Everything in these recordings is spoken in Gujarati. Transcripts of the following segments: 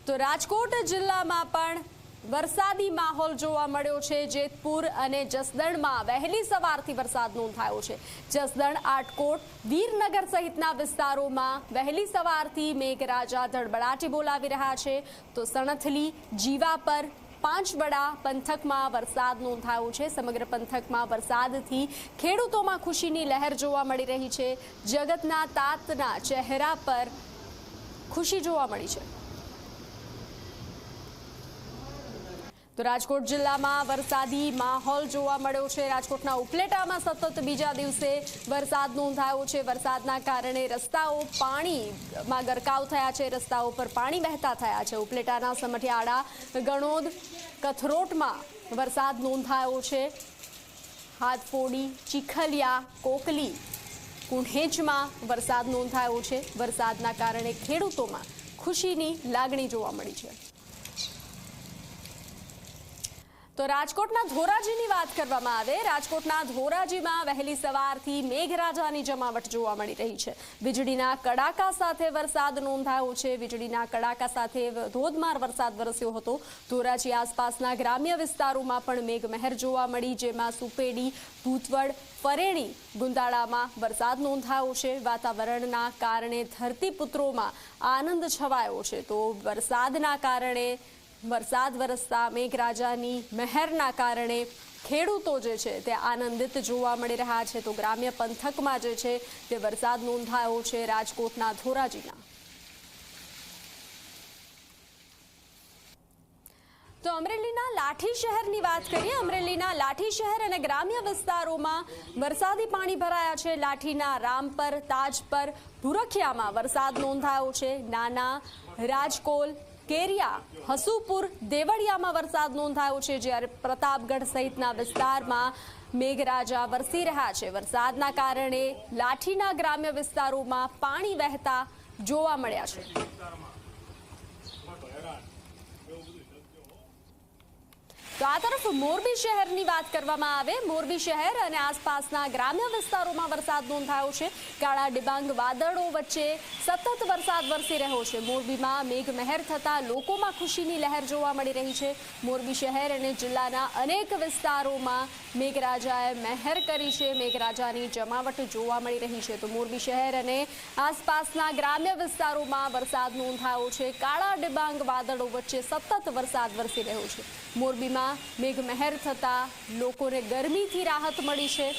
તો રાજકોટ જિલ્લામાં પણ વરસાદી માહોલ જોવા મળ્યો છે। જેતપુર અને જસદણમાં વહેલી સવારથી વરસાદ નોંધાયો છે। જસદણ, આટકોટ, વીરનગર સહિતના વિસ્તારોમાં વહેલી સવારથી મેઘરાજા ધડબડાટી બોલાવી રહ્યા છે। તો સણથલી, જીવાપર, પાંચબડા પંથકમાં વરસાદ નોંધાયો છે। સમગ્ર પંથકમાં વરસાદથી ખેડૂતોમાં ખુશીની લહેર જોવા મળી રહી છે। જગતના તાતના ચહેરા પર ખુશી જોવા મળી છે। તો રાજકોટ જિલ્લામાં વરસાદી માહોલ જોવા મળ્યો છે। રાજકોટના ઉપલેટામાં સતત બીજા દિવસે વરસાદ નોંધાયો છે। વરસાદના કારણે રસ્તાઓ પાણીમાં ગરકાવ થયા છે, રસ્તાઓ પર પાણી વહેતા થયા છે। ઉપલેટાના સમઢિયાળા, ગણોદ, કથરોટમાં વરસાદ નોંધાયો છે। હાથફોડી, ચીખલિયા, કોકલી, કુંઢેજમાં વરસાદ નોંધાયો છે। વરસાદના કારણે ખેડૂતોમાં ખુશીની લાગણી જોવા મળી છે। તો રાજકોટના ધોરાજીની વાત કરવામાં આવે, રાજકોટના ધોરાજીમાં વહેલી સવારથી મેઘરાજાની જમાવટ જોવા મળી રહી છે। વીજળીના કડાકા સાથે વરસાદ નોંધાયો છે। વીજળીના કડાકા સાથે ધોધમાર વરસાદ વરસ્યો હતો। ધોરાજી આસપાસના ગ્રામ્ય વિસ્તારોમાં પણ મેઘમહેર જોવા મળી, જેમાં સુપેડી, ભૂતવડ, પરેણી, ગુંદાળામાં વરસાદ નોંધાયો છે। વાતાવરણના કારણે ધરતીપુત્રોમાં આનંદ છવાયો છે। તો વરસાદના કારણે વરસાદ વરસતા મેઘરાજાની મહેરના કારણે ખેડૂતો જે છે તે આનંદિત જોવા મળી રહ્યા છે। તો ગ્રામ્ય પંથકમાં જે છે તે વરસાદ નોંધાયો છે રાજકોટના ધોરાજીના। તો અમરેલીના લાઠી શહેરની વાત કરીએ। અમરેલીના લાઠી શહેર અને ગ્રામ્ય વિસ્તારોમાં વરસાદી પાણી ભરાયા છે। લાઠીના રામપર, તાજપર, ભુરખિયામાં વરસાદ નોંધાયો છે। નાના, રાજકોલ, કેરિયા, હસુપુર, દેવળિયામાં વરસાદ નોંધાયો છે, જ્યારે પ્રતાપગઢ સહિતના વિસ્તારમાં મેઘરાજા વરસી રહ્યા છે। વરસાદના કારણે લાઠીના ગ્રામ્ય વિસ્તારોમાં પાણી વહેતા જોવા મળ્યા છે। તો આ તરફ મોરબી શહેરની વાત કરવામાં આવે, મોરબી શહેર અને આસપાસના ગ્રામ્ય વિસ્તારોમાં વરસાદ નોંધાયો છે। કાળા ડિબાંગ વાદળો વચ્ચે સતત વરસાદ વરસી રહ્યો છે। મોરબીમાં મેઘમહેર થતાં લોકોમાં ખુશીની લહેર જોવા મળી રહી છે। મોરબી શહેર અને જિલ્લાના અનેક વિસ્તારોમાં મેઘરાજાએ મહેર કરી છે। મેઘરાજાની જમાવટ જોવા મળી રહી છે। તો મોરબી શહેર અને આસપાસના ગ્રામ્ય વિસ્તારોમાં વરસાદ નોંધાયો છે। કાળા ડિબાંગ વાદળો વચ્ચે સતત વરસાદ વરસી રહ્યો છે। મોરબીમાં મેઘમહેર થતા લોકોને ગરમીથી રાહત મળી છે।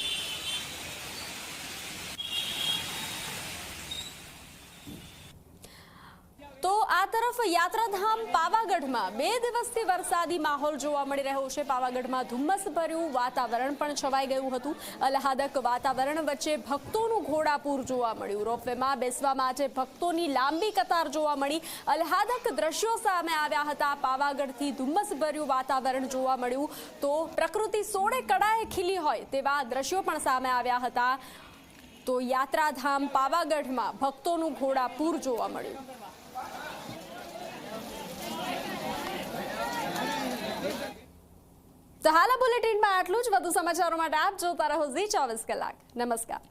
તો આ તરફ યાત્રાધામ પાવાગઢમાં 2 દિવસથી વરસાદી માહોલ જોવા મળી રહ્યો છે। પાવાગઢમાં ધુમ્મસભર્યું વાતાવરણ પણ છવાઈ ગયું હતું। આહલાદક વાતાવરણ વચ્ચે ભક્તોનું ઘોડાપૂર જોવા મળ્યું। રોપવેમાં બેસવા માટે ભક્તોની લાંબી કતાર જોવા મળી। આહલાદક દ્રશ્યો સામે આવ્યા હતા। પાવાગઢથી ધુમ્મસભર્યું વાતાવરણ જોવા મળ્યું। તો પ્રકૃતિ સોળે કળાએ ખીલી હોય તેવા દ્રશ્યો પણ સામે આવ્યા હતા। તો યાત્રાધામ પાવાગઢમાં ભક્તોનું ઘોડાપૂર જોવા મળ્યું। તો હાલ બુલેટિનમાં આટલું જ। વધુ સમાચારો માટે આપ જોતા રહો ઝી 24 કલાક। નમસ્કાર।